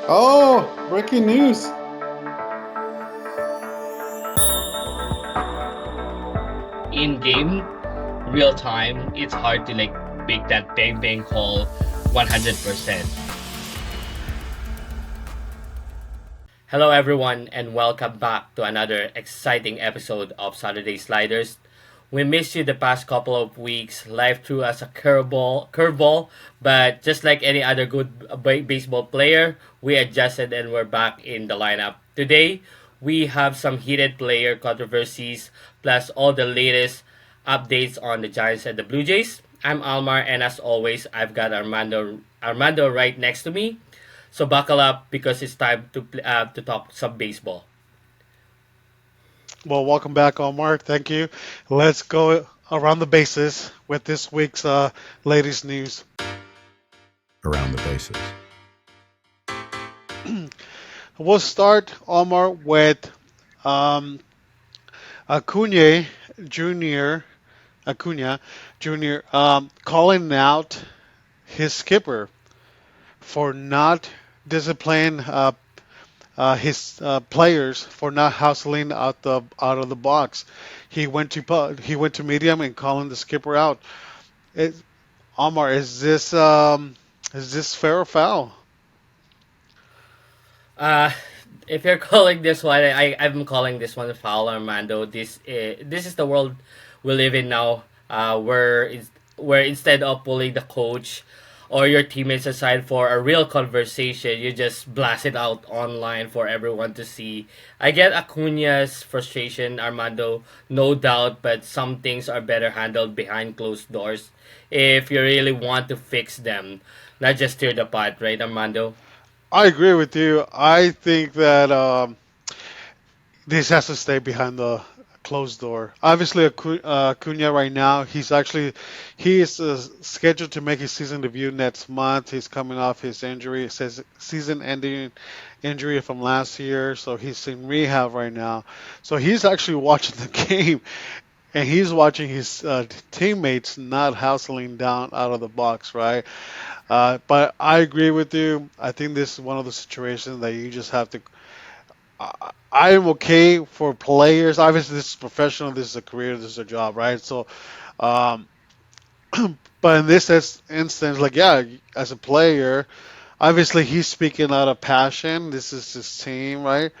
Oh, breaking news. In game real time, it's hard to make that bang bang call 100%. Hello everyone and welcome back to another exciting episode of Saturday Sliders. We missed you the past couple of weeks. Life threw us a curveball, but just like any other good baseball player, we adjusted and we're back in the lineup. Today, we have some heated player controversies plus all the latest updates on the Giants and the Blue Jays. I'm Almar, and as always, I've got Armando right next to me. So buckle up because it's time to talk some baseball. Well, welcome back, Omar. Thank you. Let's go around the bases with this week's latest news. Around the bases. We'll start, Omar, with um, Acuna Jr. Acuna Jr. Calling out his skipper for not disciplining his players for not hustling out of the box. He went to medium and calling the skipper out. It, Omar, is this fair or foul? Uh, if you're calling this one, I'm calling this one foul, Armando. This is the world we live in now, where instead of pulling the coach or your teammates aside for a real conversation, you just blast it out online for everyone to see. I get Acuna's frustration, Armando, no doubt, but some things are better handled behind closed doors if you really want to fix them, not just stir the pot, right, Armando? I agree with you. I think that this has to stay behind the closed door. Obviously, Acuna right now, he is scheduled to make his season debut next month. He's coming off his injury, it says season-ending injury from last year, so he's in rehab right now. So he's actually watching the game, and he's watching his teammates not hustling down out of the box, right? But I agree with you. I think this is one of the situations that you just have to. I am okay for players. Obviously, this is professional. This is a career. This is a job, right? So, um, but in this instance, like yeah, as a player, obviously he's speaking out of passion. This is his team, right?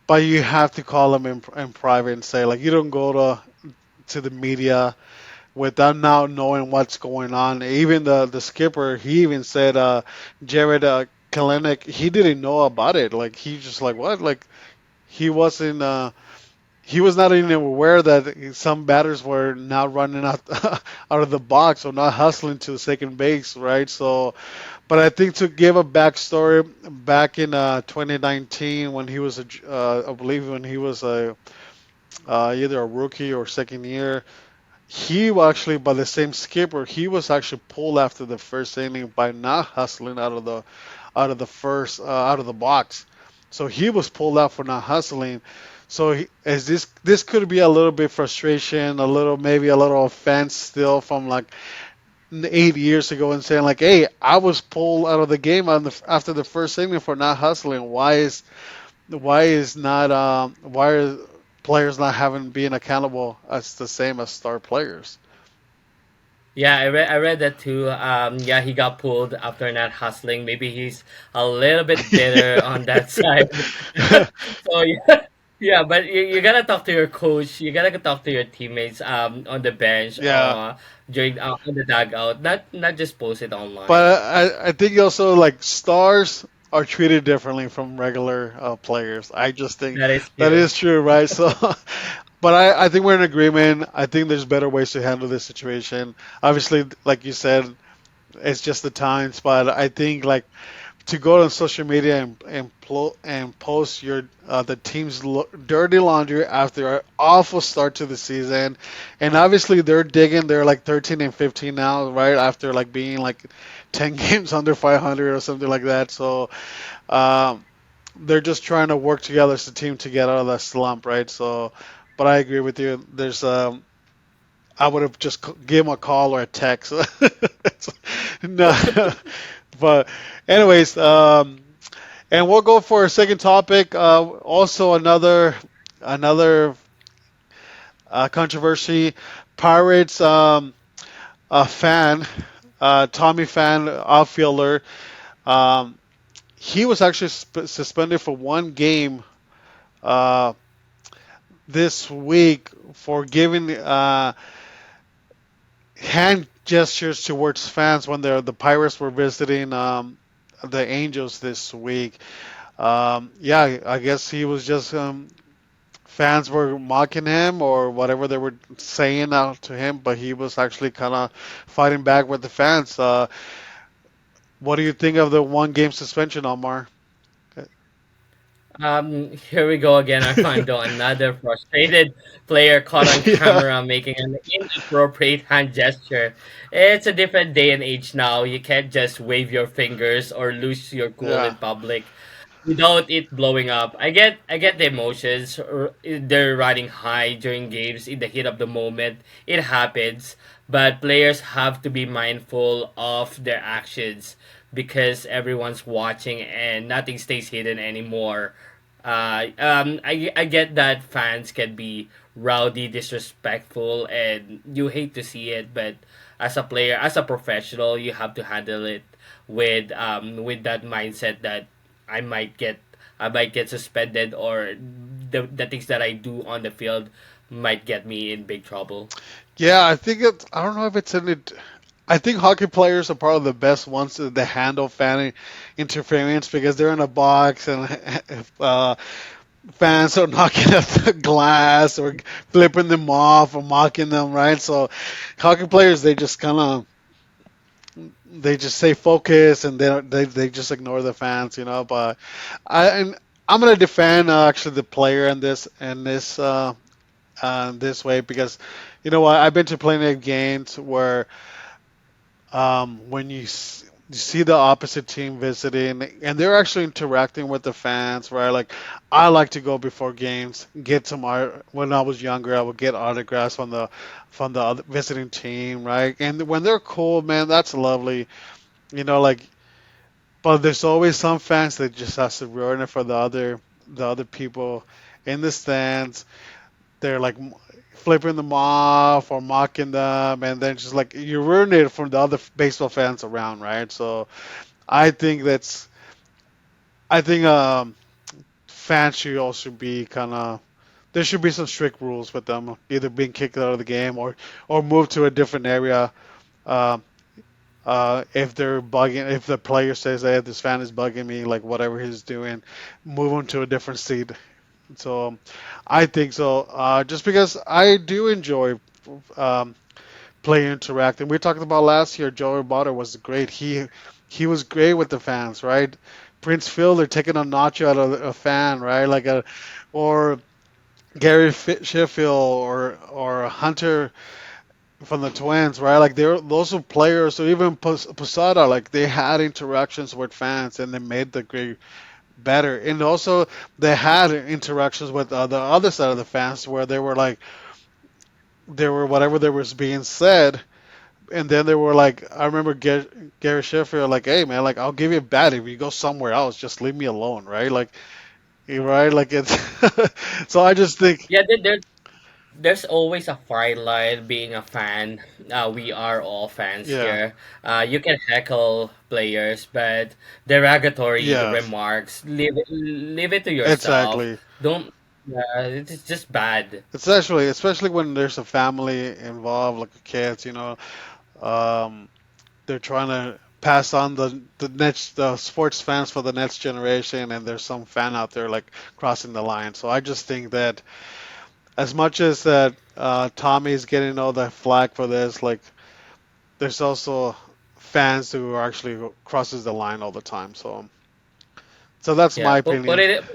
But you have to call him in private and say like you don't go to the media without now knowing what's going on. Even the skipper, he even said Jared Kalenic, he didn't know about it. Like he just like what? Like he wasn't he was not even aware that some batters were now running out out of the box or not hustling to the second base, right? So, but I think to give a backstory, back in 2019 when he was I believe when he was either a rookie or second year, he actually, by the same skipper, he was actually pulled after the first inning by not hustling out of the first out of the box. So he was pulled out for not hustling. So as this could be a little bit frustration, a little maybe a little offense still from like 8 years ago, and saying like, hey, I was pulled out of the game after the first inning for not hustling. Why are players not having being accountable as the same as star players? Yeah, I read that too. Yeah, he got pulled after not hustling. Maybe he's a little bit bitter on that side. So yeah, yeah. But you gotta talk to your coach. You gotta talk to your teammates on the bench Yeah, during on the dugout. Not just post it online. but I think also like stars are treated differently from regular players. I just think That is that true. is true, right? So, but I think we're in agreement. I think there's better ways to handle this situation. Obviously, like you said, it's just the times. But I think like to go on social media and post your the team's dirty laundry after an awful start to the season, and obviously they're digging. They're like 13 and 15 now, right after like being like 10 games under 500 or something like that. So um, they're just trying to work together as a team to get out of that slump, right? So, but I agree with you. I would have just give him a call or a text. No, but anyways, And we'll go for a second topic. Also, another controversy. Pirates fan, Tommy fan, outfielder. Um, he was actually suspended for one game uh, this week for giving hand gestures towards fans when the Pirates were visiting the Angels this week. Yeah, I guess he was just fans were mocking him or whatever they were saying out to him, but he was actually kind of fighting back with the fans. What do you think of the one game suspension, Omar? Here we go again, Armando. Another frustrated player caught on Yeah, camera making an inappropriate hand gesture. It's a different day and age now. You can't just wave your fingers or lose your cool in yeah. public without it blowing up. I get the emotions. They're riding high during games in the heat of the moment. It happens, but players have to be mindful of their actions because everyone's watching and nothing stays hidden anymore. I get that fans can be rowdy, disrespectful, and you hate to see it, but as a player, as a professional, you have to handle it with that mindset that I might get I might get suspended or the things that I do on the field might get me in big trouble. Yeah, I think it. I don't know if it's in it. I think hockey players are probably the best ones to handle fan interference because they're in a box and uh, fans are knocking at the glass or flipping them off or mocking them, right? So hockey players, they just stay focused and they just ignore the fans, you know. But and I'm gonna defend actually the player in this way because you know what, I've been to plenty of games where when you see the opposite team visiting and they're actually interacting with the fans, right? Like I like to go before games, get some art. When I was younger, I would get autographs from the other visiting team, right? And when they're cool, man, that's lovely. You know, like, but there's always some fans that just has to ruin it for the other people in the stands. They're like flipping them off or mocking them, and then just like you ruin it from the other baseball fans around, right? So I think that's I think fans should also be kind of there should be some strict rules with them, either being kicked out of the game or move to a different area. Uh, if they're bugging, if the player says, "Hey, this fan is bugging me," like whatever he's doing, move him to a different seat. So I think so. Just because I do enjoy um, player interacting. We talked about last year. Joey Votto was great. He was great with the fans, right? Prince Fielder taking a Nacho out of a fan, right? Or Sheffield or Hunter from the Twins, right? Like they're those are players. Or even Posada, like they had interactions with fans and they made the great better. And also they had interactions with the other side of the fans where they were like they were whatever there was being said. And then they were like, I remember Gary Sheffield like, hey man, like I'll give you a bat if you go somewhere else, just leave me alone, right? Like, right? Like it's. So I just think, Yeah, there's always a fine line being a fan. We are all fans yeah, here. You can heckle players, but derogatory yes, remarks, leave it to yourself. exactly. Don't. It's just bad. It's especially when there's a family involved, like kids, you know, um, they're trying to pass on the sports fans for the next generation, and there's some fan out there like crossing the line. So I just think that as much as that Tommy's getting all the flack for this, like there's also fans who are actually crosses the line all the time. So that's Yeah, my put opinion. it.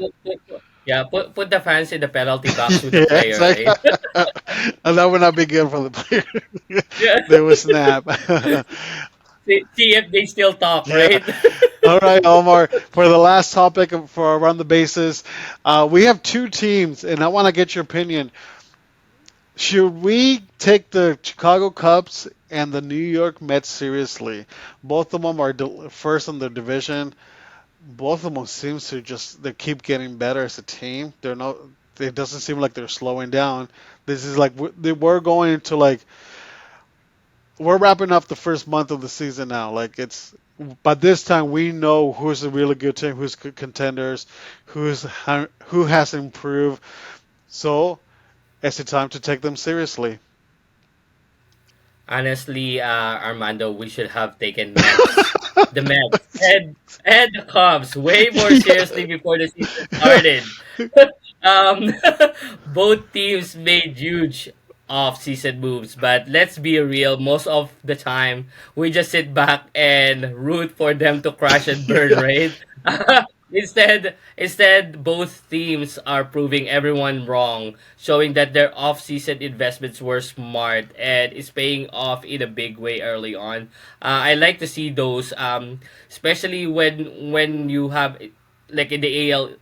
Yeah, put the fans in the penalty box with the Yeah, player, it's like right? and that would not be good for the player. Yeah. They would snap. See if they still talk, Yeah. right? All right, Omar. For the last topic for around the bases, we have two teams, and I want to get your opinion. Should we take the Chicago Cubs and the New York Mets seriously? Both of them are first in the division. both of them seems to just they keep getting better as a team. They're not. It doesn't seem like they're slowing down. This is like we're going into like we're wrapping up the first month of the season now. Like it's by this time we know who's a really good team, who's good contenders, who has improved. So it's a time to take them seriously. Honestly, Armando, we should have taken the Mets, and the Cubs way more seriously Yeah. before the season started. um, Both teams made huge off-season moves, but let's be real. Most of the time, we just sit back and root for them to crash and burn, Yeah. right? Instead, both teams are proving everyone wrong, showing that their off-season investments were smart and is paying off in a big way early on. I like to see those, especially when you have like in the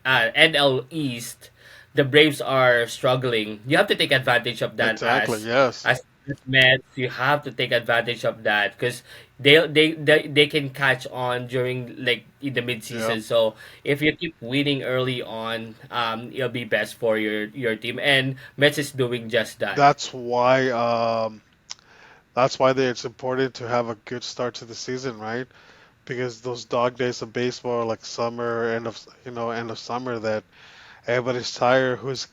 NL East, the Braves are struggling. You have to take advantage of that Exactly. Yes. as Mets. You have to take advantage of that because they can catch on during like in the mid Yeah. season. So if you keep winning early on, it'll be best for your team. And Mets is doing just that. That's why. It's important to have a good start to the season, right? Because those dog days of baseball, like summer, end of summer, that everybody's tired. Who's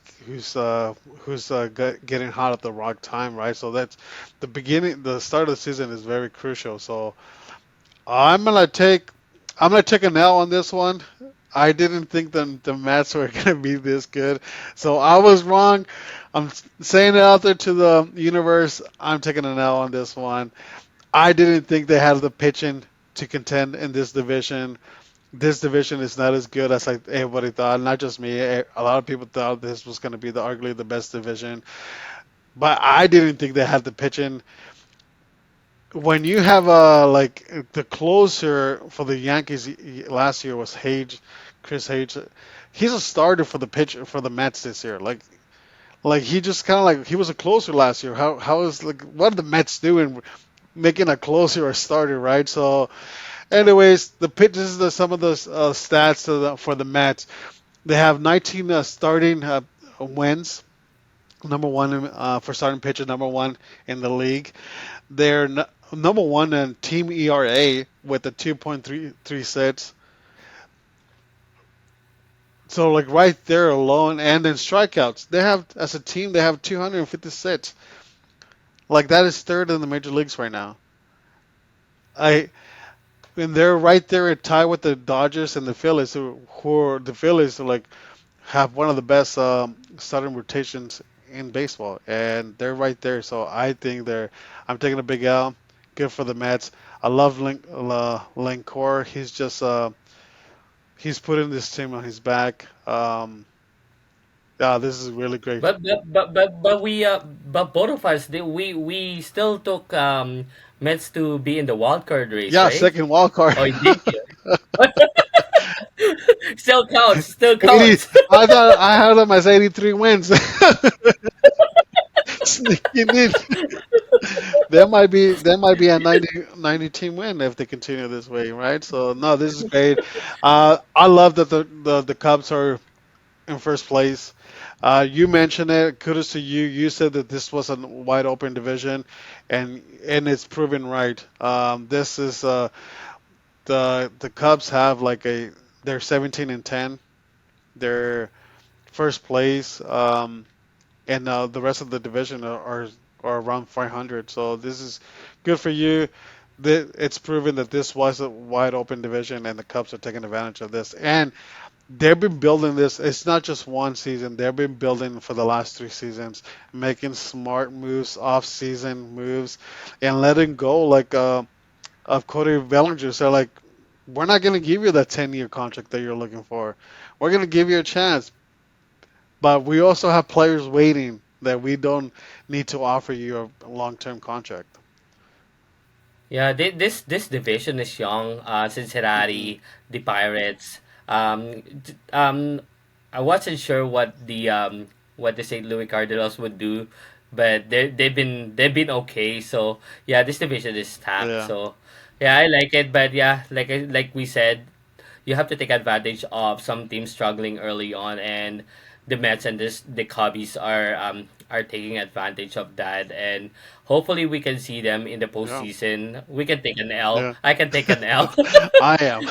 getting hot at the wrong time, right? So that's the start of the season is very crucial. So I'm gonna take, I'm gonna take an L on this one. I didn't think the Mets were gonna be this good, so I was wrong. I'm saying it out there to the universe. I'm taking an L on this one. I didn't think they had the pitching to contend in this division. This division is not as good as like everybody thought. Not just me. A lot of people thought this was going to be arguably the best division, but I didn't think they had the pitching. When you have the closer for the Yankees last year was Chris Hage. He's a starter for the pitch for the Mets this year. Like he just kind of like he was a closer last year. How is like what are the Mets doing making a closer or starter, right? So anyways, the pitches, some of the stats for the Mets. They have 19 starting wins, number one for starting pitcher, number one in the league. They're number one in team ERA with a 2.33 So like right there alone, and in strikeouts, they have as a team they have 256. Like that is third in the major leagues right now. I and they're right there at tie with the Dodgers and the Phillies, the Phillies like have one of the best starting rotations in baseball, and they're right there. So I think they're. I'm taking a big L. Good for the Mets. I love Lincor. He's putting this team on his back. Yeah, this is really great. But both of us we still took Mets to be in the wild card race, Yeah, right? second wild card. Oh, did you? Still counts. Still 80. counts. I thought I had them as 83 wins. Sneaking in. There might be a 90 team win if they continue this way, right? So no, this is great. I love that the Cubs are in first place. You mentioned it. Kudos to you. You said that this was a wide open division, and it's proven right. This is the Cubs have they're 17 and 10. They're first place. And the rest of the division are around 500. So this is good for you. It's proven that this was a wide open division, and the Cubs are taking advantage of this. And they've been building this. It's not just one season. They've been building for the last 3 seasons, making smart moves, off-season moves, and letting go of Cody Bellinger. So like, we're not going to give you that 10-year contract that you're looking for. We're going to give you a chance. But we also have players waiting that we don't need to offer you a long-term contract. Yeah, this division is young. Hmm. Cincinnati, the Pirates. I wasn't sure what the St. Louis Cardinals would do, but they've been okay. So yeah, this division is stacked. Yeah. So yeah, I like it. But yeah, like we said, you have to take advantage of some teams struggling early on, and the Mets and the Cubbies are taking advantage of that, and hopefully we can see them in the Yeah, postseason. We can take an L. yeah. I can take an L. I am.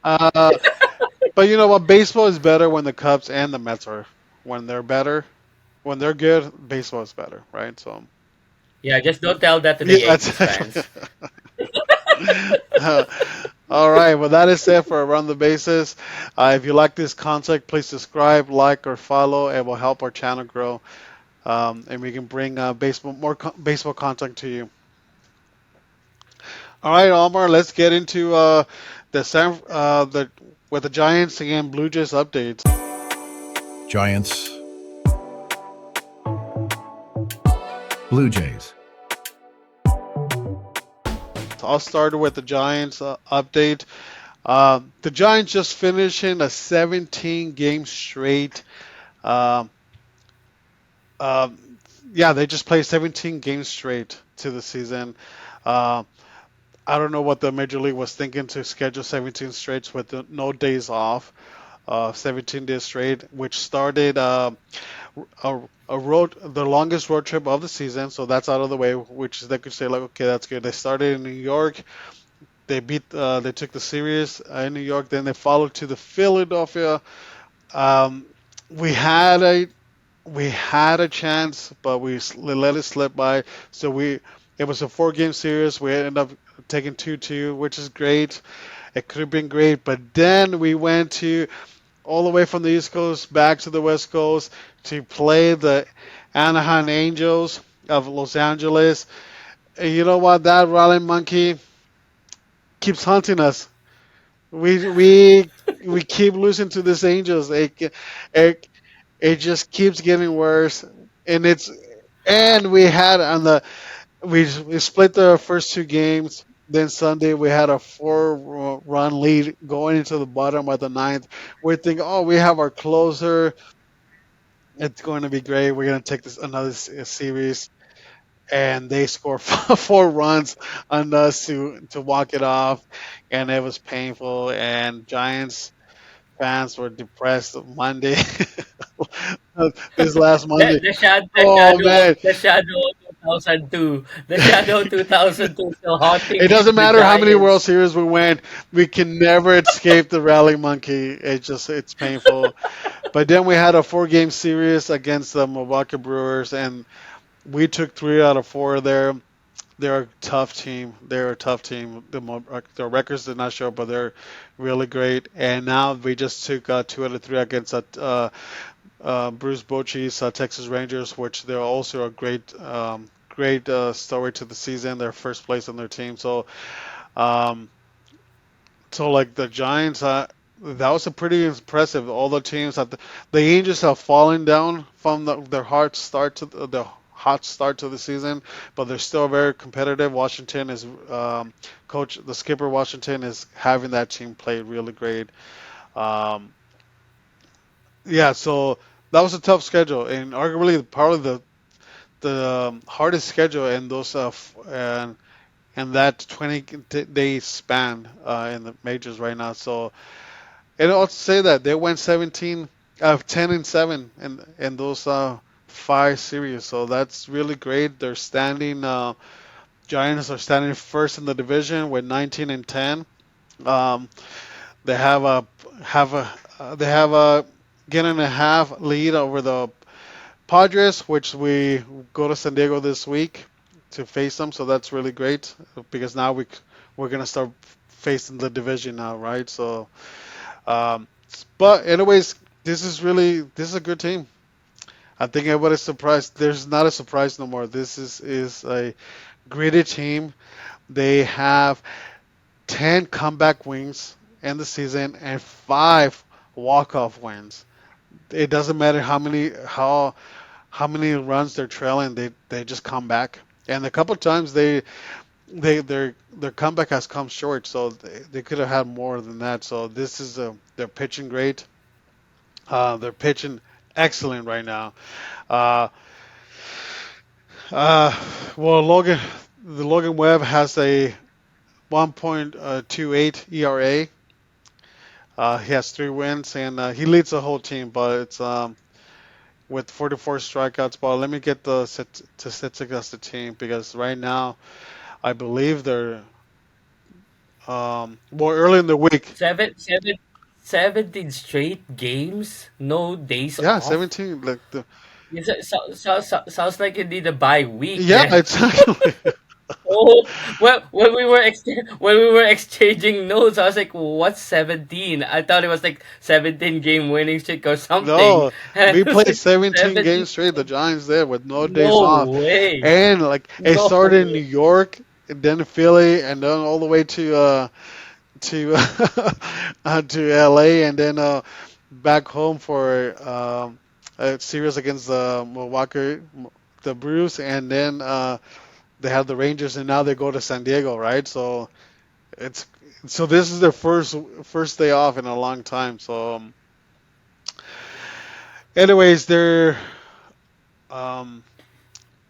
uh, but you know what? Baseball is better when the Cubs and the Mets are when they're better. When they're good, baseball is better, right? So Yeah, just don't tell that to the yeah, that's Yankees fans. Uh, all right. Well, that is it for Around the Bases. If you like this content, please subscribe, like, or follow. It will help our channel grow, and we can bring baseball content to you. All right, Omar. Let's get into the with the Giants and Blue Jays updates. Giants, Blue Jays. So I'll start with the Giants update. The Giants just finishing a 17 game straight. Um, um, yeah, they just played 17 games straight to the season. Uh, I don't know what the Major League was thinking to schedule 17 straights with no days off. 17 days straight, which started a road the longest road trip of the season. So that's out of the way, which they could say like, okay, that's good. They started in New York. They took the series in New York. Then they followed to the Philadelphia. Um, we had a we had a chance, but we let it slip by. So it was a 4 game series. We ended up taking 2-2, which is great. It could have been great, but then we went to all the way from the East Coast back to the West Coast to play the Anaheim Angels of Los Angeles. And you know what? That rally monkey keeps hunting us. We we we keep losing to these Angels. It, it just keeps getting worse, and we had on the we split the first 2 games. Then Sunday we had a 4 run lead going into the bottom of the ninth. We're thinking, oh, we have our closer. It's going to be great. We're going to take this another series, and they score 4 runs on us to walk it off, and it was painful. And Giants fans were depressed Monday, this last Monday. Oh man, The shadow 2002, the shadow 2002 still haunting it doesn't the matter how many World Giants. Series we win, we can never escape the rally monkey. It's painful. But then we had a 4 game series against the Milwaukee Brewers, and we took 3 out of 4 there. They're a tough team. They're a tough team. Their records did not show, but they're really great. And now we just took 2 out of 3 against Bruce Bochy's Texas Rangers, which they're also a great story to the season. They're first place on their team. Um, so like the Giants, that was a pretty impressive. All the teams the Angels have fallen down from their hot start to the season, but they're still very competitive. Washington is the skipper Washington is having that team play really great. Um, yeah, so that was a tough schedule, and arguably probably the hardest schedule in those and that 20 day span in the majors right now. So and I'll say that they went 10-7 in those 5 series. So that's really great. They're standing. Giants are standing first in the division with 19-10. Um, they have a game and a half lead over the Padres, which we go to San Diego this week to face them. So that's really great because now we're gonna start facing the division now, right? So, um, but anyways, this is a good team. I think everybody's surprised. There's not a surprise no more. This is a gritty team. They have 10 comeback wins in the season and 5 walk-off wins. It doesn't matter how many runs they're trailing, they just come back. And a couple of times their comeback has come short, so they could have had more than that. So they're pitching great. They're pitching excellent right now. Uh, uh, well, Logan Webb has a 1.28 ERA. He has 3 wins and he leads the whole team, but it's with 44 strikeouts. But let me get the statistics as the team because right now I believe they're well early in the week. Seven, 17 straight games, no days Yeah, off. 17. Like the Sounds like you need a bye week yeah, then. exactly. Oh, well, when we were exchanging notes, I was like, "What's 17?" I thought it was like 17 game winning streak or something. No, And we I was played like, 17 17? games straight. The Giants there with no days No off, way, and like it no started in New way. York, and then Philly, and then all the way to to LA, and then back home for a series against the Milwaukee, the Brewers, and then they have the Rangers, and now they go to San Diego, right? So it's so this is their first day off in a long time. So, anyways, they're um,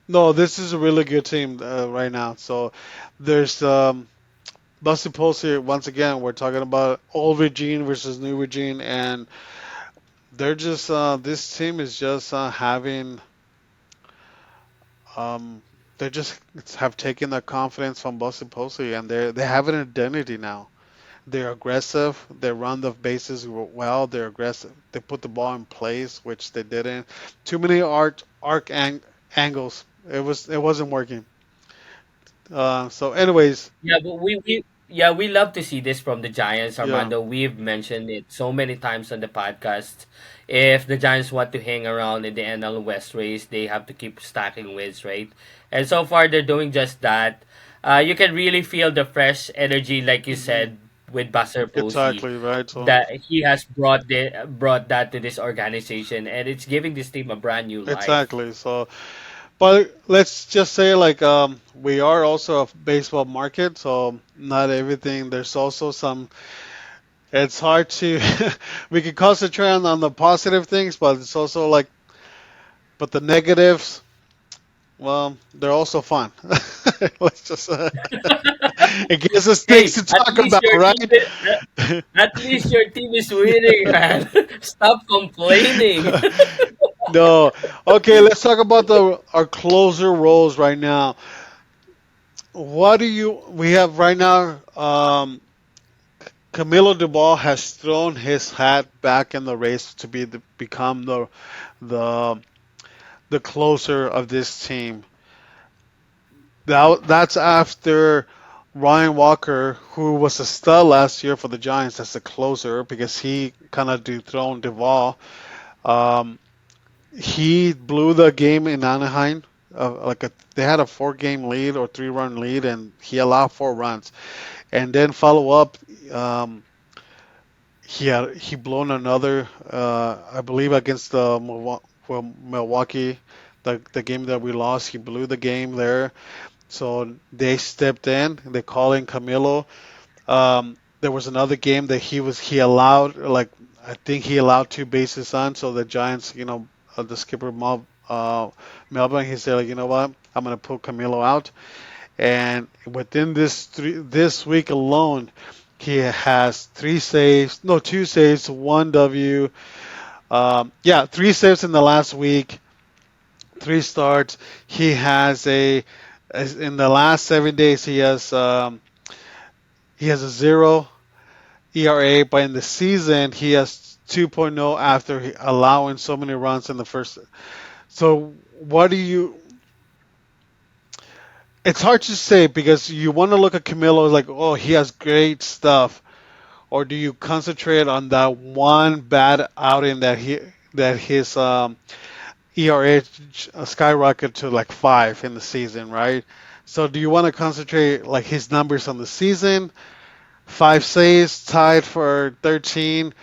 no, this is a really good team right now. So there's Busty Pulse here once again. We're talking about old regime versus new regime, and they're just this team is just having um, they just have taken that confidence from Busty Pulse, and they have an identity now. They're aggressive. They run the bases well. They're aggressive. They put the ball in place, which they didn't. Too many angles. It wasn't working. So, anyways, Yeah, but we love to see this from the Giants, yeah. Armando. We've mentioned it so many times on the podcast. If the Giants want to hang around in the NL West race, they have to keep stacking wins, right? And so far, they're doing just that. You can really feel the fresh energy, like you Hmm. said, with Buster Posey, Exactly right. So that he has brought that to this organization, and it's giving this team a brand new life. exactly. So, but let's just say like we are also a baseball market, so not everything. There's also some. It's hard to we can concentrate on the positive things, but it's also like but the negatives. Well, they're also fun. Let's just it gives us things Hey, to talk about, right? at least your team is winning, man. Stop complaining. No. Okay, let's talk about the our closer roles right now. What do you we have right now? Camilo Dubal has thrown his hat back in the race to become the the closer of this team. That's after Ryan Walker, who was a stud last year for the Giants as a closer because he kind of dethroned Duvall. Um, he blew the game in Anaheim. They had a 4 game lead or 3 run lead, and he allowed 4 runs. And then follow up, um, he blown another, I believe against the Milwaukee, the game that we lost. He blew the game there. So they stepped in. They call in Camilo. There was another game that he allowed I think he allowed 2 bases on. So the Giants, the skipper Melvin, he said like, you know what, I'm gonna put Camilo out. And within this week alone, he has 3 saves, no 2 saves, 1 W. Yeah, 3 saves in the last week, 3 starts. He has in the last 7 days he has a 0 ERA, but in the season he has 2.0 after allowing so many runs in the first. So what do you? It's hard to say because you want to look at Camilo like, oh, he has great stuff, or do you concentrate on that one bad outing that his ERA skyrocketed to like 5 in the season, right? So do you want to concentrate like his numbers on the season? 5 saves, tied for 13,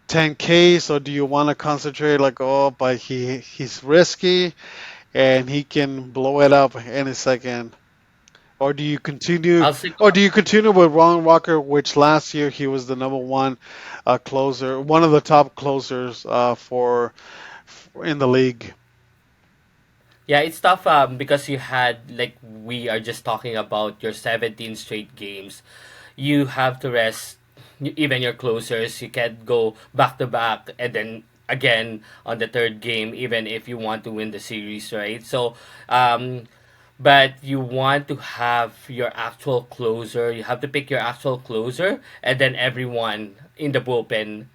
10 Ks. So do you want to concentrate like, oh, but he's risky and he can blow it up any second? Or do you continue? I'll stick. Or do you continue with Ron Walker, which last year he was the number one closer, one of the top closers for in the league. Yeah, it's tough because you had, like, we are just talking about your 17 straight games. You have to rest even your closers, you can't go back to back and then again on the third game, even if you want to win the series, right? So, um, but you want to have your actual closer. You have to pick your actual closer, and then everyone in the bullpen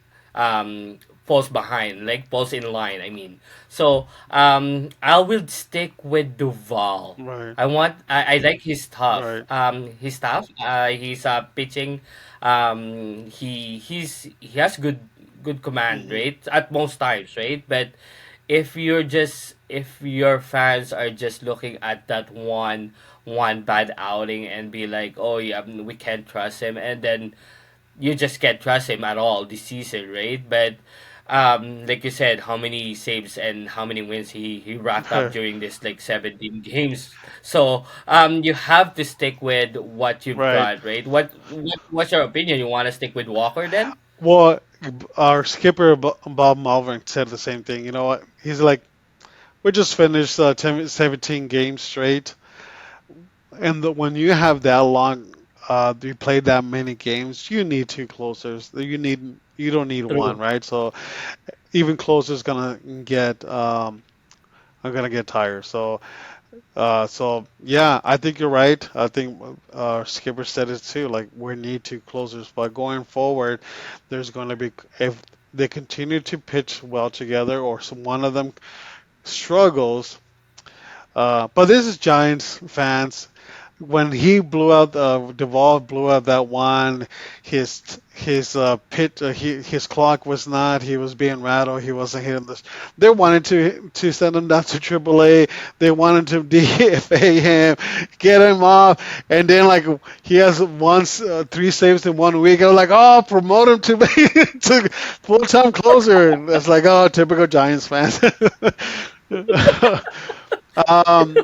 falls behind, like falls in line. I mean, so I will stick with Duval. Right. I like his stuff. Right. His stuff. He's pitching. He has good command, Hmm. right? At most times, right? But if your fans are just looking at that one bad outing and be like, oh yeah, we can't trust him, and then you just can't trust him at all this season, right? But like you said, how many saves and how many wins he racked up during this like 17 games. So you have to stick with what you've Right. got, right? What's your opinion? You want to stick with Walker then? Well, our skipper Bob Malvern said the same thing. You know what? He's like, we just finished 10, 17 games straight, and when you have that long, you played that many games, you need two closers. You don't need one, True. right? So even closers are gonna get tired. So yeah, I think you're right. I think Skipper said it too. Like we need two closers, but going forward, there's going to be if they continue to pitch well together, or one of them struggles. But this is Giants fans. When he blew out, Duvall blew out that one. His clock was not. He was being rattled. He wasn't hitting this. They wanted to send him down to AAA. They wanted to DFA him, get him off, and then like he has three saves in 1 week. I was like, oh, promote him to to full time closer. And that's like, oh, typical Giants fans. Um,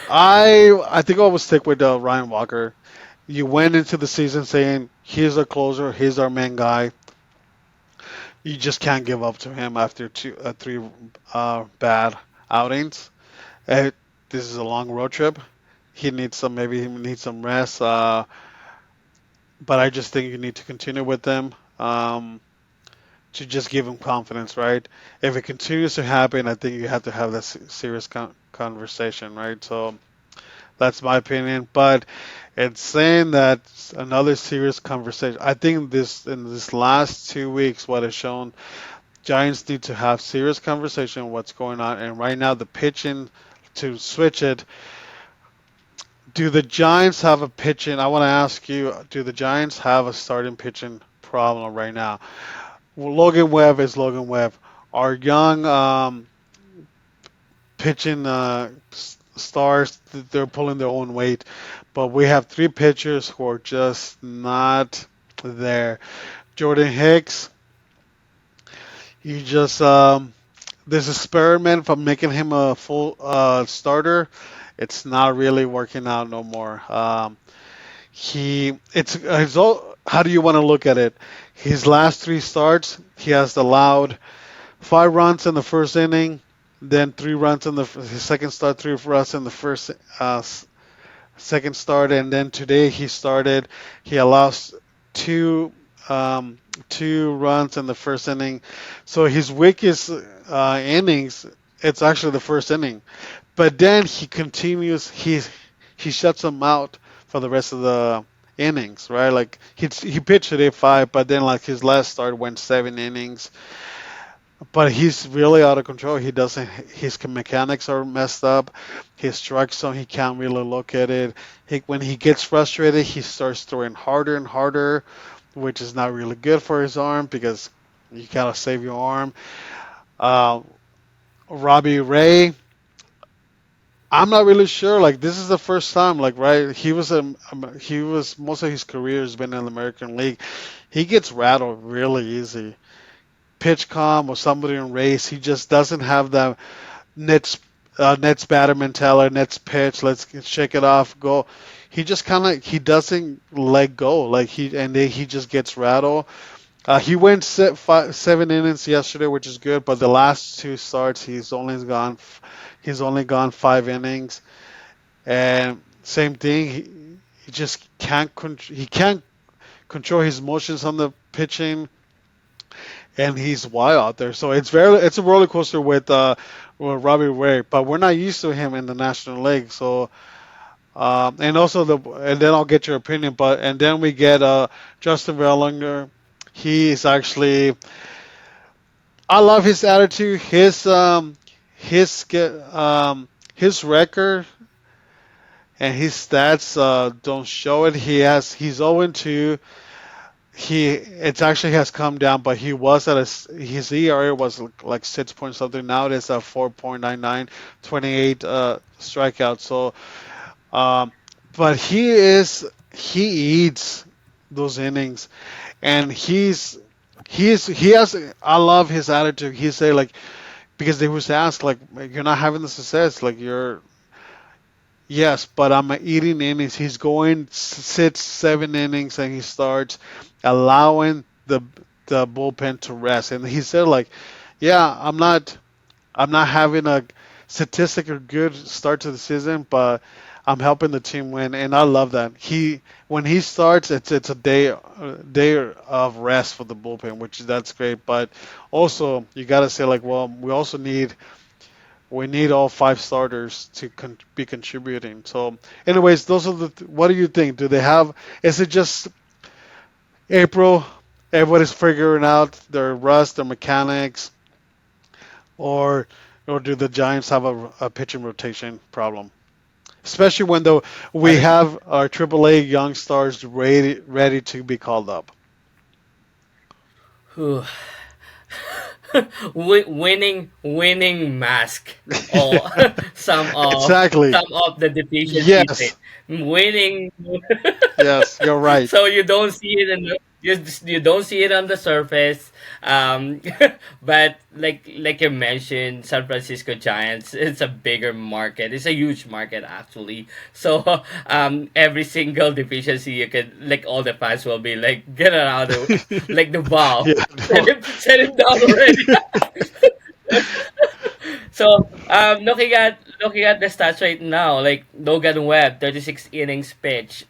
I think I will stick with Ryan Walker. You went into the season saying he's our closer, he's our main guy. You just can't give up to him after three bad outings. Uh, this is a long road trip. Maybe he needs some rest. But I just think you need to continue with them to just give him confidence, right? If it continues to happen, I think you have to have that serious conversation, right? So that's my opinion. But it's saying that another serious conversation. I think this in this last 2 weeks, what has shown Giants need to have serious conversation on what's going on. And right now, the pitching to switch it. Do the Giants have a pitching? I want to ask you. Do the Giants have a starting pitching problem right now? Well, Logan Webb is Logan Webb. Our young pitching stars, they're pulling their own weight. But we have three pitchers who are just not there. Jordan Hicks, he just this experiment from making him a full starter. It's not really working out no more. How do you want to look at it? His last three starts, he has allowed 5 runs in the first inning, then 3 runs in his second start, 3 runs in the first second start, and then today he started. He allows two um, 2 runs in the first inning. So his weakest innings, it's actually the first inning. But then he continues. He shuts them out for the rest of the innings, right? Like he pitched today 5, but then like his last start went 7 innings. But he's really out of control. He doesn't. His mechanics are messed up. His strike zone, he can't really look at it. When he gets frustrated, he starts throwing harder and harder, which is not really good for his arm because you gotta save your arm. Uh, Robbie Ray, I'm not really sure. Like this is the first time. Like right, he was most of his career has been in the American League. He gets rattled really easy. Pitch calm or somebody in race. He just doesn't have that Nets batter mentality. Nets pitch. Let's shake it off. Go. He doesn't let go. Like and then he just gets rattled. He went 7 innings yesterday, which is good. But the last two starts, he's only gone 5 innings. And same thing. He just can't. He can't control his motions on the pitching, and he's wild out there. So it's a roller coaster with Robbie Ray, but we're not used to him in the National League. So and also and then I'll get your opinion, but and then we get Justin Verlander. He is actually, I love his attitude, his his record and his stats don't show it. He's 0-2. He it actually has come down, but he was his ERA was like 6 point something. Now it is at 4.99, 28 strikeouts. So, um, but he eats those innings, and he has. I love his attitude. He say like, because they was asked like, you're not having the success, like you're, yes, but I'm eating innings. He's going 6, 7 innings, and he starts allowing the bullpen to rest. And he said like, yeah, I'm not having a statistically good start to the season, but I'm helping the team win, and I love that. When he starts, it's a day of rest for the bullpen, which that's great. But also you got to say like, well, we need all 5 starters to be contributing. So, anyways, those are what do you think? Do they have? Is it just April? Everybody's figuring out their rust, their mechanics, or do the Giants have a pitching rotation problem? Especially when I we don't have our AAA young stars ready to be called up. know. Winning mask all Exactly. some of the deficiencies Yes. winning. Yes. You're right. So you don't see it you don't see it on the surface. um but like you mentioned, San Francisco Giants, it's a bigger market, it's a huge market actually. So every single deficiency you can, like, all the fans will be like, get it out of, like, the ball, Yeah. No. set him down already. So, looking at the stats right now, like Logan Webb, 36 innings pitched.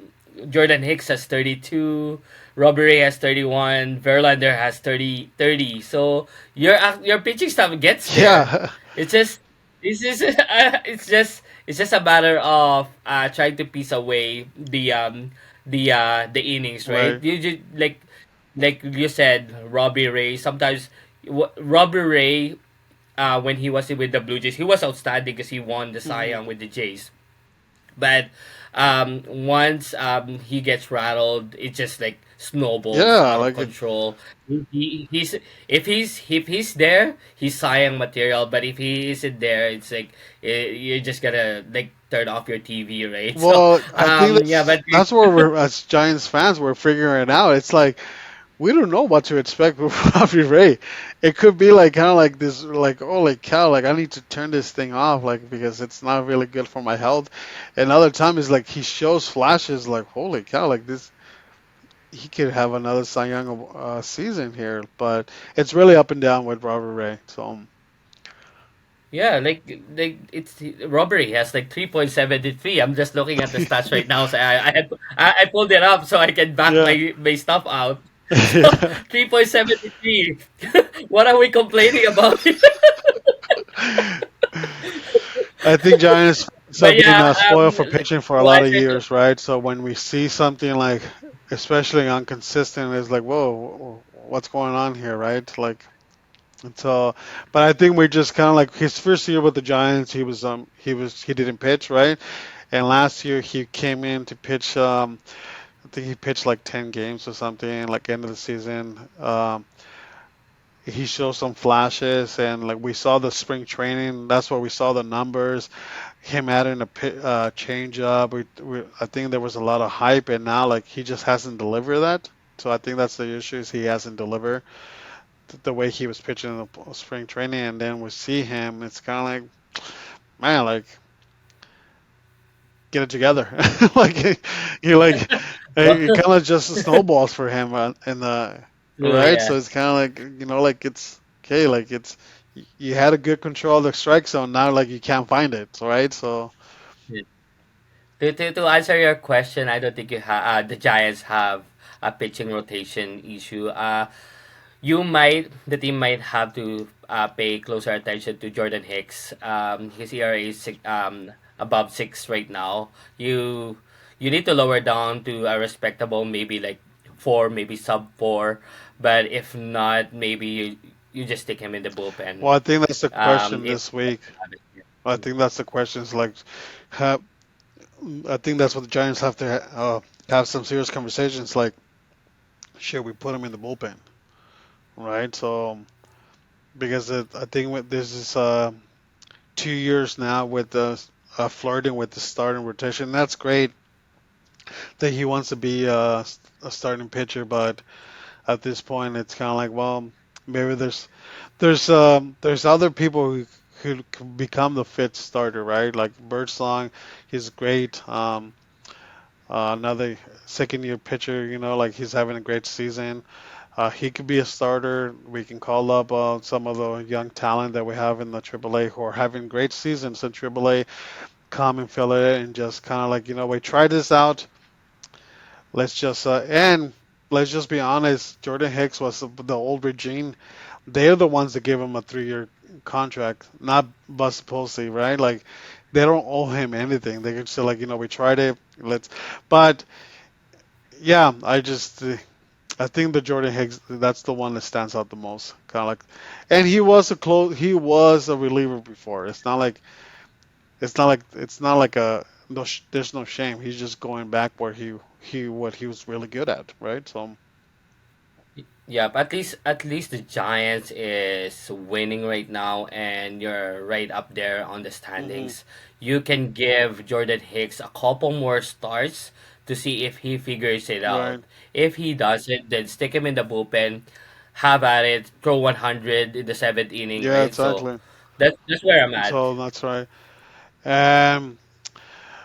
Jordan Hicks has 32. Robbie Ray has 31. Verlander has 30. So your pitching staff gets there. Yeah. It's just it's just a matter of trying to piece away the innings, right? Right. You just like you said, Robbie Ray. Sometimes Robbie Ray, when he was with the Blue Jays, he was outstanding because he won the Cy Mhm. Young with the Jays. But once he gets rattled, it just like snowballs Yeah. out of Like it. control. He's if he's there, he's Cy Young material. But if he isn't there, it's like you're just gonna like turn off your TV, right? So Well, I think yeah, but that's where we're as Giants fans we're figuring it out. It's like we don't know what to expect with Robbie Ray. It could be like kind of like this, like holy cow, like I need to turn this thing off, like because it's not really good for my health. And other time is like he shows flashes, like holy cow, like this he could have another Cy Young season here. But it's really up and down with Robbie Ray. So yeah, like it's robbery has like 3.73. I'm just looking at the stats right now. So I pulled it up so I can back yeah, my stuff out. So yeah. 3.73. What are we complaining about? I think Giants But have been yeah, spoiled for pitching for a to lot of answer the years, right? So when we see something like, especially inconsistent, it's like, whoa, what's going on here, right? Like, and so, but I think we're just kind of like his first year with the Giants, he didn't pitch, right? And last year he came in to pitch. I think he pitched like 10 games or something, like end of the season. He showed some flashes, and like we saw the spring training. That's where we saw the numbers. Him adding change up. I think there was a lot of hype, and now like he just hasn't delivered that. So I think that's the issue. Is he hasn't delivered the way he was pitching in the spring training, and then we see him. It's kind of like, man, like get it together. like you like it well, kind of just snowballs for him in the right. yeah. So it's kind of like like it's okay. Like it's you had a good control of the strike zone. Now like you can't find it. Right. So To answer your question, I don't think the Giants have a pitching rotation issue. The team might have to pay closer attention to Jordan Hicks. His ERA is above 6 right now. You need to lower down to a respectable, maybe like 4, maybe sub 4. But if not, maybe you just stick him in the bullpen. Well, I think that's the question If this week. I think that's the question. Is like, ha I think that's what the Giants have to have some serious conversations. Like, should we put him in the bullpen, right? So because I think this is 2 years now with the flirting with the starting rotation. That's great that he wants to be a starting pitcher, but at this point, it's kind of like, well, maybe there's other people who can become the fifth starter, right? Like Birdsong, he's great. Another second year pitcher, like he's having a great season. He could be a starter. We can call up some of the young talent that we have in the AAA who are having great seasons in AAA. Come and fill it and just kind of like, we try this out. And let's just be honest. Jordan Hicks was the old regime. They're the ones that gave him a 3-year contract, not Bus Posey, right? Like they don't owe him anything. They can say like, we tried it. But yeah, I think the Jordan Hicks, that's the one that stands out the most. Kind of like, and he was a reliever before. It's not like a no. There's no shame. He's just going back where what he was really good at, right? So Yeah, but at least the Giants is winning right now, and you're right up there on the hmm standings. You can give Jordan Hicks a couple more starts to see if he figures it out. right. If he doesn't, then stick him in the bullpen, have at it, throw 100 in the seventh inning, Yeah, right? So exactly. that's where I'm at. So that's right. Um,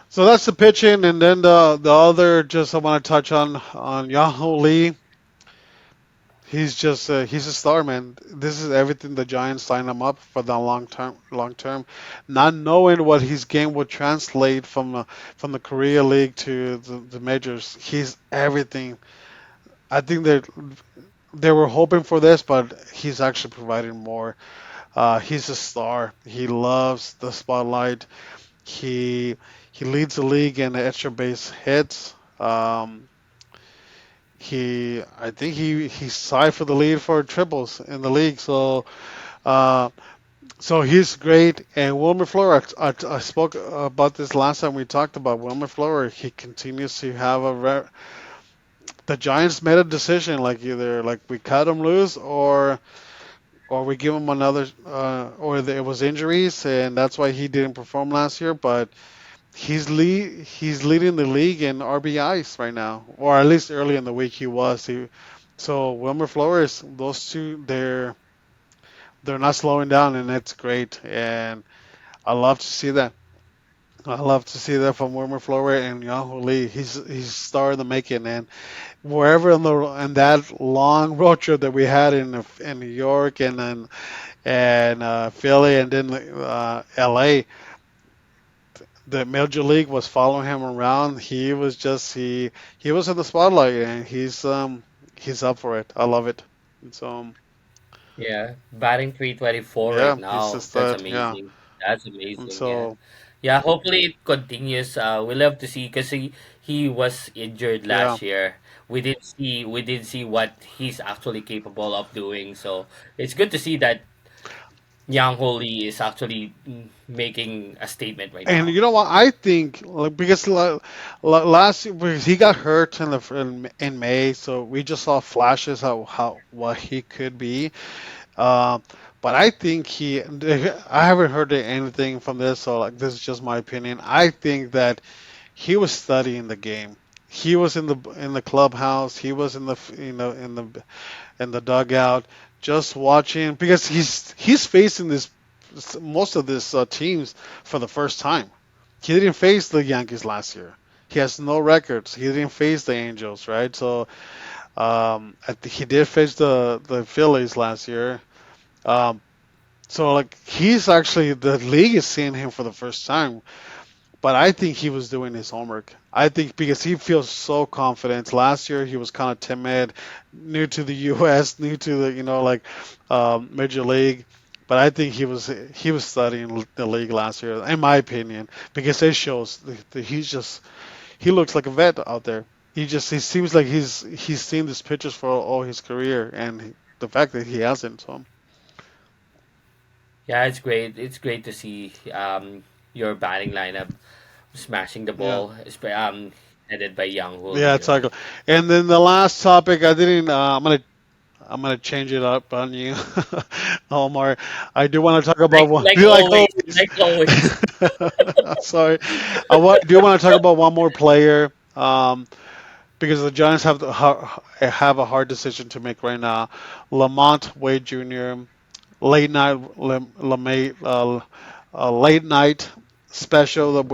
so that's the pitching, and then the other, just I want to touch on Yahoo Lee. He's a star, man. This is everything the Giants signed him up for the long term, not knowing what his game would translate from the Korea League to the majors. He's everything. I think they were hoping for this, but he's actually providing more. He's a star. He loves the spotlight. He he leads the league in extra base hits. I think he's tied for the lead for triples in the league. Uh, so he's great. And Wilmer Flores, I spoke about this last time we talked about Wilmer Flores. He continues to have the Giants made a decision, like either like we cut him loose or we give him another, it was injuries, and that's why he didn't perform last year. But he's leading the league in RBIs right now, or at least early in the week he was. So Wilmer Flores, those two, they're not slowing down, and it's great. And I love to see that. I love to see that from Wilmer Flores and Yahoo Lee. He's star in the making, and wherever in that long road trip that we had in New York and Philly and then L.A. The Major League was following him around. He was in the spotlight, and he's up for it. I love it. And so Yeah, batting 324 right yeah, he's now. just That's that. Yeah, amazing. That's and amazing. Yeah. so Yeah, hopefully it continues. We love to see because he was injured yeah. last year. We did see what he's actually capable of doing. So it's good to see that Yang Lee is actually making a statement right And now. you know what? I think like, because last year because he got hurt in May, so we just saw flashes how what he could be. Uh, but I think I haven't heard anything from this, so like this is just my opinion. I think that he was studying the game. He was in the clubhouse. He was in the dugout, just watching because he's facing this most of this teams for the first time. He didn't face the Yankees last year. He has no records. He didn't face the Angels, right? So he did face the Phillies last year. Um, so like he's actually the league is seeing him for the first time. But I think he was doing his homework. I think because he feels so confident. Last year he was kind of timid, new to the U.S., new to the Major League. But I think he was studying the league last year, in my opinion, because it shows he looks like a vet out there. He seems like he's seen these pictures for all his career, and the fact that he hasn't. So Yeah, it's great. It's great to see your batting lineup smashing the yeah, ball, headed by Young Hul yeah, it's here. like. And then the last topic, I didn't. I'm gonna change it up on you, Omar. I do want to talk about one. Like You like always, always. like always. Sorry, do want to talk about one more player. Because the Giants have a hard decision to make right now. Lamont Wade Jr. late night late night special that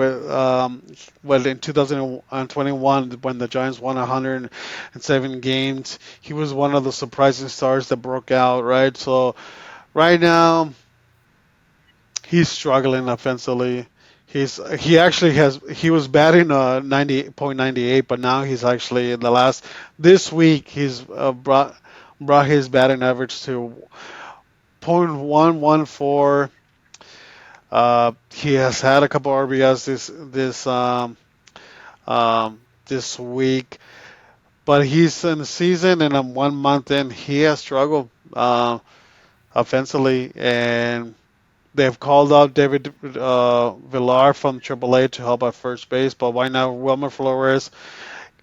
well in 2021 when the Giants won 107 games. He was one of the surprising stars that broke out, right? So right now he's struggling offensively. He was batting 90.98, but now he's actually in the last this week he's brought his batting average to .114. He has had a couple RBIs this week, but he's in the season and I'm 1 month in. He has struggled offensively, and they've called out David Villar from AAA to help at first base. But why not Wilmer Flores,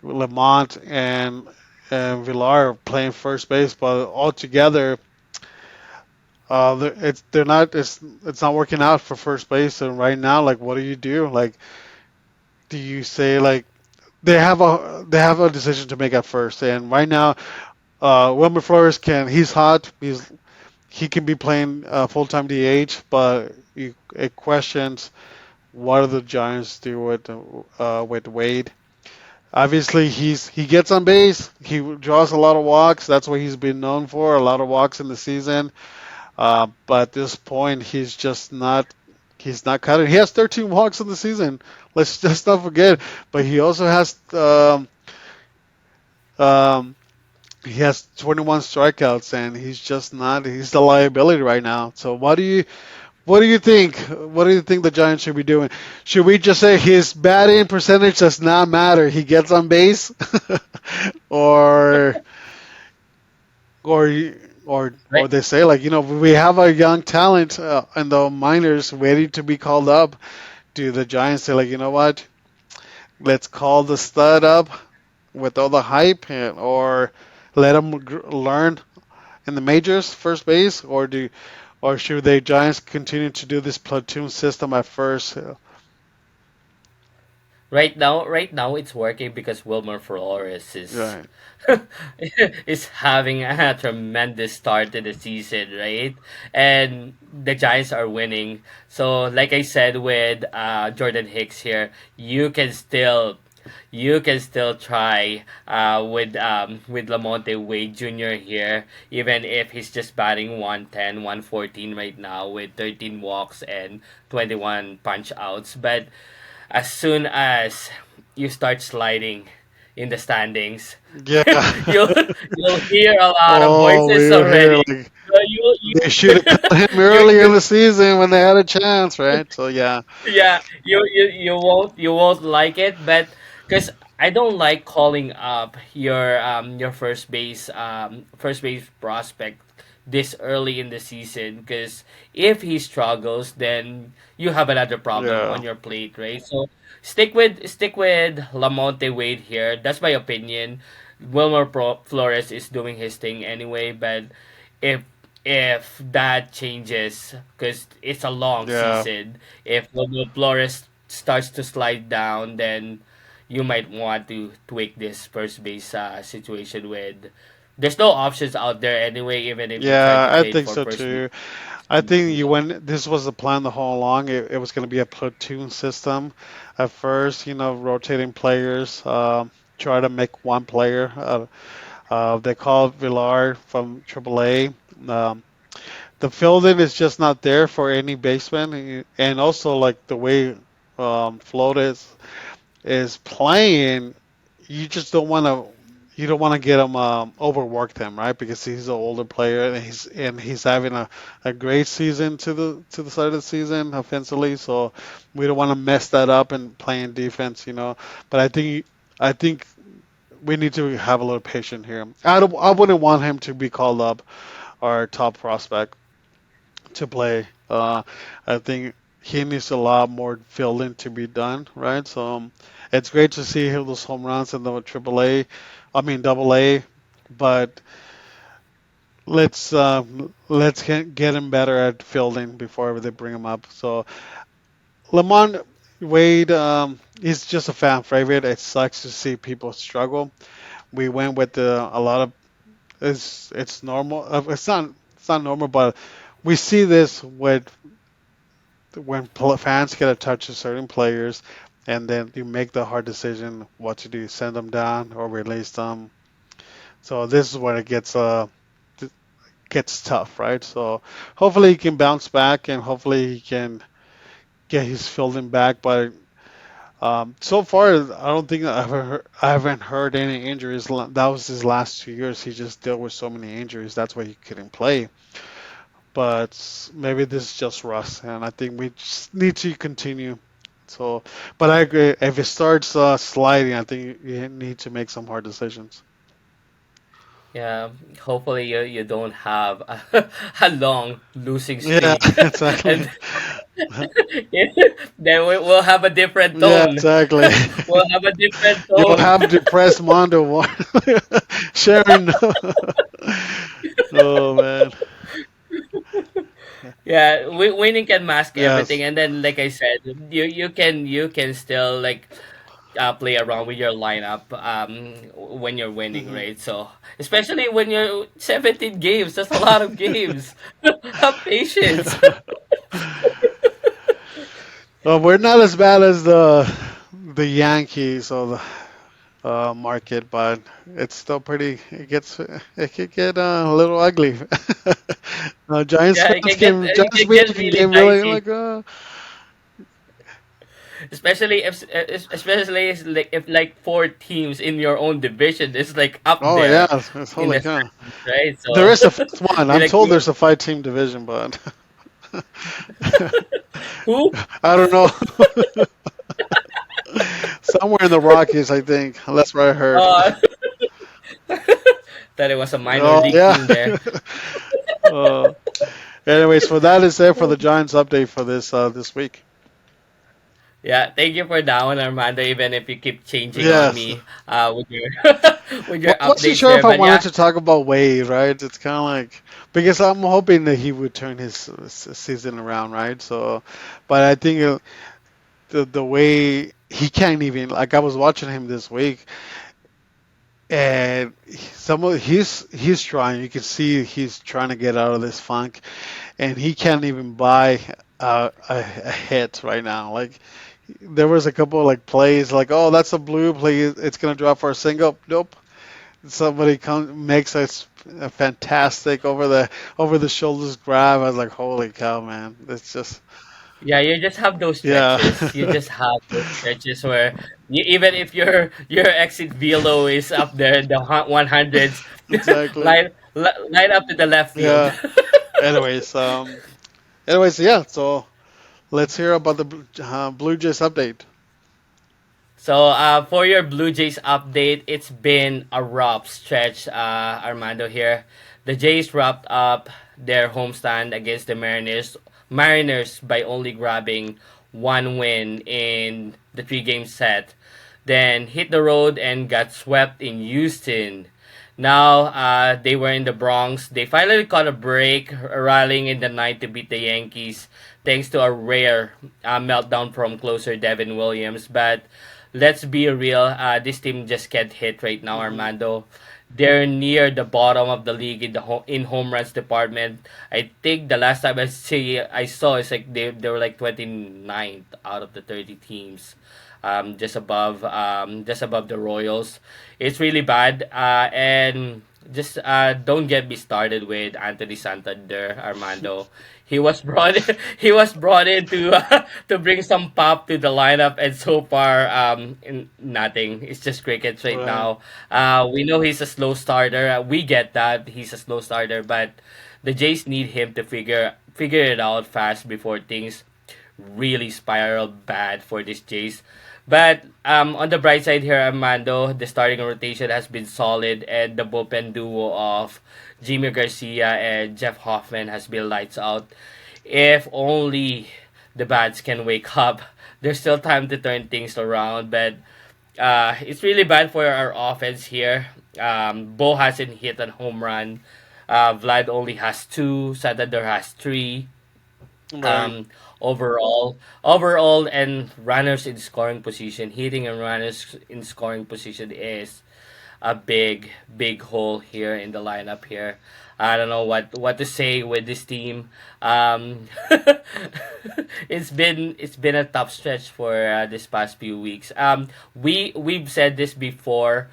Lamont, and Villar are playing first base? But altogether, it's not working out for first base. And right now, like, what do you do? Like, do you say like they have a decision to make at first? And right now, Wilmer Flores he's hot. He can be playing full time DH, but it questions what do the Giants do with Wade. Obviously, he gets on base. He draws a lot of walks. That's what he's been known for. A lot of walks in the season. But at this point, he's just not. He's not cutting. He has 13 walks in the season. Let's just not forget. But um, he has 21 strikeouts, and he's just not. He's the liability right now. So what do you think? What do you think the Giants should be doing? Should we just say his batting percentage does not matter? He gets on base, or or or Right, they say like we have a young talent in the minors waiting to be called up. Do the Giants say like what? Let's call the stud up with all the hype, or let him learn in the majors first base, or should the Giants continue to do this platoon system at first? right now it's working because Wilmer Flores is Right. is having a tremendous start to the season, right? And the Giants are winning. So, like I said with Jordan Hicks here, you can still try with Lamonte Wade Jr. here, even if he's just batting 110, 114 right now with 13 walks and 21 punch outs. But as soon as you start sliding in the standings, Yeah. you'll you'll hear a lot of Oh, we voices were here already. like So you they should have cut him you earlier in you the season when they had a chance, right? So yeah, yeah, you won't like it, but because I don't like calling up your first base prospect this early in the season, because if he struggles, then you have another problem yeah, on your plate, right? So stick with Lamonte Wade here. That's my opinion. Flores is doing his thing anyway, but if that changes, because it's a long yeah, season, if Flores starts to slide down, then you might want to tweak this first base situation with. There's no options out there anyway, even if you try yeah. to I trade think for so first base. too. I think you went. This was the plan the whole along. It was going to be a platoon system at first. Rotating players. Try to make one player. They called Villar from AAA. The fielding is just not there for any baseman, and also like the way. Float is playing, you just don't want to. You don't want to get him overwork him, right? Because he's an older player and he's having a great season to the side of the season offensively. So we don't want to mess that up and playing defense, you know. But I think we need to have a little patience here. I wouldn't want him to be called up our top prospect to play. I think he needs a lot more fielding to be done, right? So it's great to see those home runs in the Triple A, I mean Double A, but let's get him better at fielding before they bring him up. So Lamont Wade, he's just a fan favorite. It sucks to see people struggle. We went with a lot of it's normal. It's not normal, but we see this with when fans get attached to certain players, and then you make the hard decision what to do: send them down or release them. So this is where it gets tough, right? So hopefully he can bounce back, and hopefully he can get his fielding back. But so far, I don't think I haven't heard any injuries. That was his last 2 years. He just dealt with so many injuries. That's why he couldn't play. But maybe this is just rust, and I think we just need to continue. So, but I agree. If it starts sliding, I think you need to make some hard decisions. Yeah, hopefully you don't have a long losing Yeah, streak, exactly. and then we'll have a different Yeah, tone. exactly. We'll have a different You'll tone. have depressed Mondo sharing. Oh man. Yeah, winning can mask everything, Yes. and then like I said, you can still like play around with your lineup when you're winning, Hmm. right? So especially when you're 17 games, that's a lot of games. Have patience. Well, we're not as bad as the Yankees or the market, but it's still pretty. It could get a little ugly. Yeah, it can get it Giants can fans get can really get really dicey, like especially if like four teams in your own division is like up oh yeah, there it's in holy the cow. standings, right? There So is a fifth one. we I'm like told there's a 5 team division, but who? I don't know. Somewhere in the Rockies, I think. That's what I heard. Uh, that it was a minor Oh league yeah. team there. uh, Anyways, for that is it for the Giants update for this week. Yeah, thank you for that one, Armando. Even if you keep changing on Yes. me with your with Well, your I wasn't updates sure there, if I but wanted yeah, to talk about Wade, right? It's kind of like because I'm hoping that he would turn his season around, right? So, but I think the way he can't even like I was watching him this week, and some of he's trying. You can see he's trying to get out of this funk, and he can't even buy a hit right now. Like there was a couple of like plays, like oh that's a blue play, it's gonna drop for a single. Nope, somebody makes a fantastic over the shoulders grab. I was like, holy cow, man! It's just yeah, you just have those yeah, stretches. You just have those stretches where even if your exit velo is up there in the 100s, exactly. line up to the left field. Yeah. Anyways, yeah. So let's hear about the Blue Jays update. So, for your Blue Jays update, it's been a rough stretch, Armando here. The Jays wrapped up their homestand against the Mariners by only grabbing one win in the three-game set. Then hit the road and got swept in Houston. Now, they were in the Bronx. They finally caught a break, rallying in the ninth to beat the Yankees, thanks to a rare meltdown from closer Devin Williams. But let's be real, this team just can't hit right now, Hmm. Armando. They're near the bottom of the league in the in home runs department. I think the last time I saw is like they were like 29th out of the 30 teams, just above the Royals. It's really bad. And just don't get me started with Anthony Santander, Armando. He was brought he was brought in to bring some pop to the lineup, and so far nothing. It's just crickets right Right. now. We know he's a slow starter. We get that he's a slow starter, but the Jays need him to figure it out fast before things really spiral bad for this Jays. But on the bright side here, Armando, the starting rotation has been solid, and the bullpen duo of Jimmy Garcia and Jeff Hoffman has been lights out. If only the bats can wake up, there's still time to turn things around. But it's really bad for our offense here. Bo hasn't hit a home run. Vlad only has two. Santander has three. Right. Overall, and runners in scoring position, hitting and runners in scoring position is a big hole here in the lineup here. I don't know what to say with this team. It's been a tough stretch for this past few weeks. We've said this before.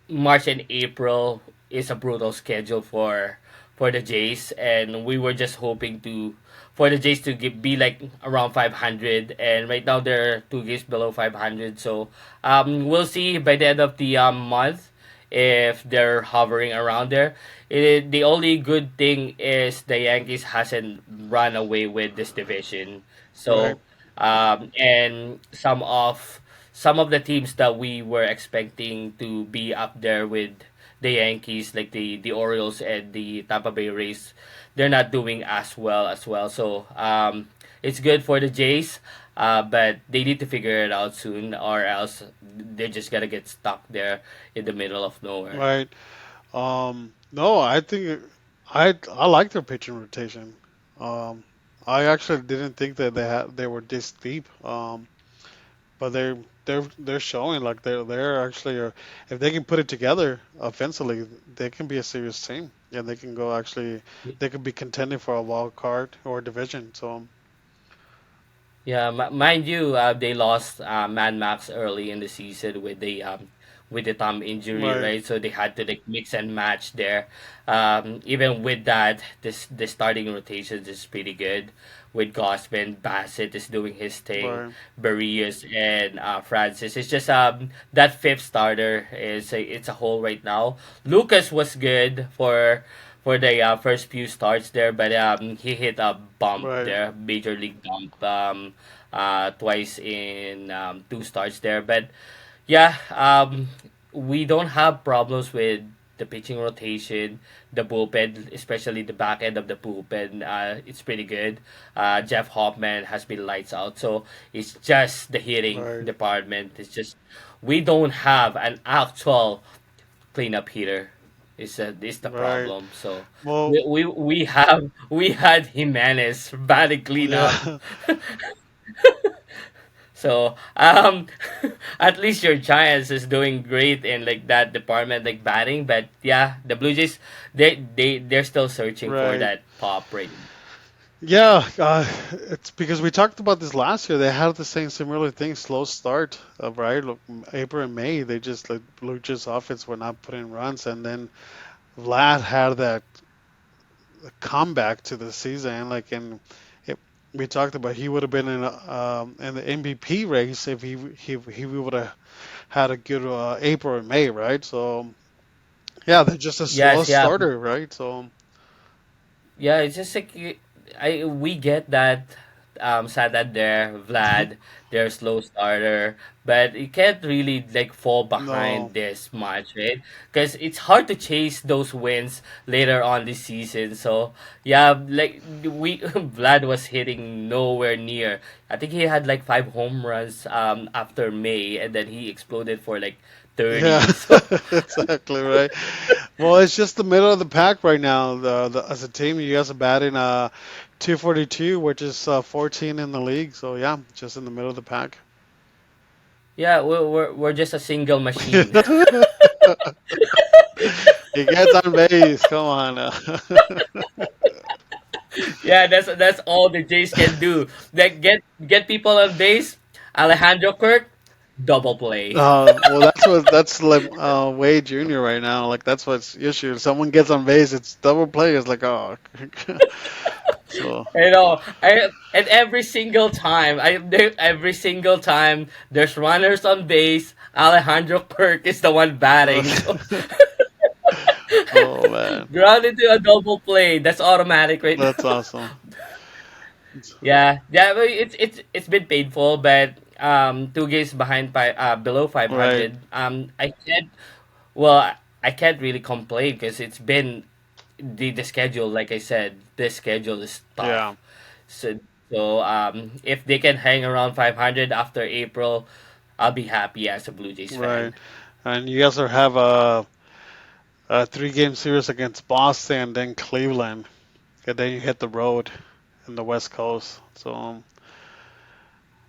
March and April is a brutal schedule for the Jays, and we were just hoping to for the Jays to be like around 500, and right now they're two games below 500. So we'll see by the end of the month if they're hovering around there. The only good thing is the Yankees hasn't run away with this division. Right. So and some of the teams that we were expecting to be up there with the Yankees, like the Orioles and the Tampa Bay Rays, they're not doing as well. So it's good for the Jays, but they need to figure it out soon, or else they're just gonna get stuck there in the middle of nowhere. Right. No, I think I like their pitching rotation. Um, I actually didn't think that they were this deep. But they're showing like they're actually if they can put it together offensively, they can be a serious team. Yeah, they can go actually they could be contending for a wild card or division. So Yeah, mind you, they lost Man Max early in the season with the thumb injury, right, right? So they had to like mix and match there. Even with that, the starting rotations is pretty good. With Gosman, Bassett is doing his thing, right, Barrios and Francis. It's just that fifth starter it's a hole right now. Lucas was good for the first few starts there, but he hit a bump right, there, major league bump, twice in two starts there. But yeah, we don't have problems with the pitching rotation, the bullpen, especially the back end of the bullpen. It's pretty good. Jeff Hoffman has been lights out, so it's just the hitting right. department. It's just we don't have an actual cleanup hitter. Is the Right. problem. So Well, we had Jimenez batting cleanup. yeah, So at least your Giants is doing great in like that department, like batting. But yeah, the Blue Jays they're still searching for right. that pop right. Yeah, it's because we talked about this last year. They had the same similar thing, slow start, right? Look, April and May, they just like Blue Jays offense were not putting runs, and then Vlad had that comeback to the season. Like, and it, we talked about he would have been in the MVP race if he would have had a good April and May, right? So yeah, they're just a slow Yes, yeah. starter, right? So Yeah, it's just like we get that Santander, Vlad, their slow starter, but you can't really like fall behind no, this much, right? Because it's hard to chase those wins later on this season. So yeah, like we Vlad was hitting nowhere near. I think he had like five home runs after May, and then he exploded for like yeah, 30. So exactly right. Well, it's just the middle of the pack right now. As a team, you guys are batting 242, which is 14 in the league. So yeah, just in the middle of the pack. yeah, we're just a single machine. He gets on base. Come on. Yeah, that's all the Jays can do. Like get people on base. Alejandro Kirk, double play. Well, that's like Wade Jr. right now. Like that's what's issue. Someone gets on base, it's double play. It's like oh, so You know, and every single time, every single time there's runners on base, Alejandro Kirk is the one batting. So oh man, ground into a double play. That's automatic right that's now. awesome. Yeah, yeah. But it's been painful, but 2 games behind below Right. 500. I can't. Well, I can't really complain because it's been the schedule. Like I said, this schedule is Yeah. tough. So if they can hang around 500 after April, I'll be happy as a Blue Jays Right. fan. And you guys have a three-game series against Boston, and then Cleveland, and then you hit the road in the West Coast. So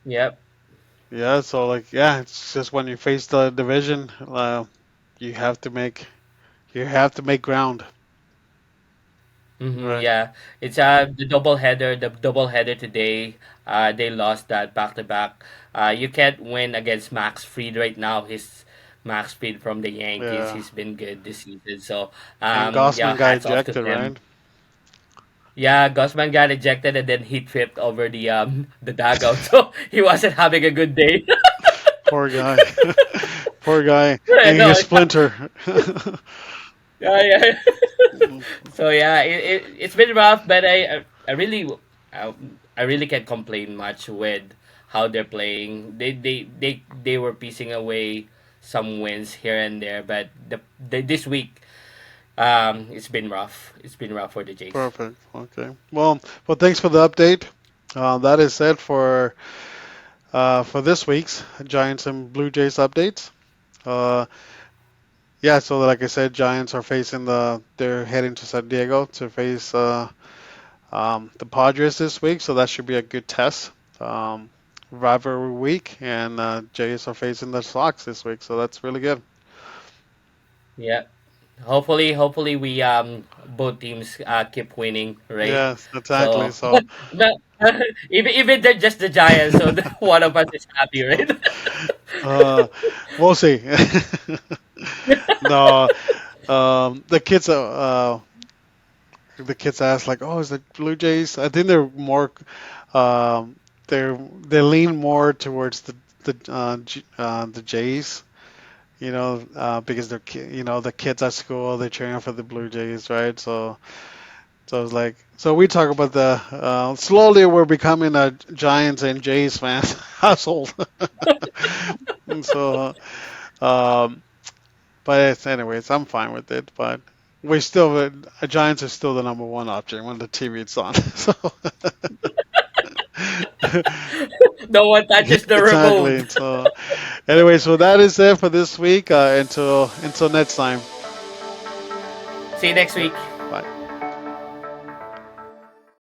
Yep. yeah, so like yeah, it's just when you face the division, you have to make you have to make ground. Right. Yeah, it's the double header today. They lost that back to back. You can't win against Max Fried right now. His Max Fried from the Yankees. Yeah. He's been good this season. So And yeah, Gossman got hats off to ejected, him. right? Yeah, Gosman got ejected and then he tripped over the dugout. So he wasn't having a good day. Poor guy. Poor guy. I And he know. a splinter. Yeah, yeah. So yeah, it's been rough, but I, I really can't complain much with how they're playing. They were piecing away some wins here and there, but this week it's been rough. It's been rough for the Jays. Perfect. Okay. Well, thanks for the update. That is it for this week's Giants and Blue Jays updates. Uh, yeah, so like I said, Giants are facing they're heading to San Diego to face the Padres this week, so that should be a good test. Um, Rivalry week, and Jays are facing the Sox this week, so that's really good. Yeah. Hopefully we both teams keep winning, right? Yes, exactly. So So no, even they're just the Giants, so one of us is happy, right? uh, we'll see. No, the kids ask like, "Oh, is the Blue Jays?" I think they're more, they lean more towards the Jays, because the kids at school they're cheering for the Blue Jays, right? So it's like, so we talk about the slowly we're becoming a Giants and Jays fan household, and so um, but anyways, I'm fine with it. But we still, Giants are still the number one option when the TV is on. So No one touches the remote. exactly. So anyway, so that is it for this week. Until next time. See you next week. Bye.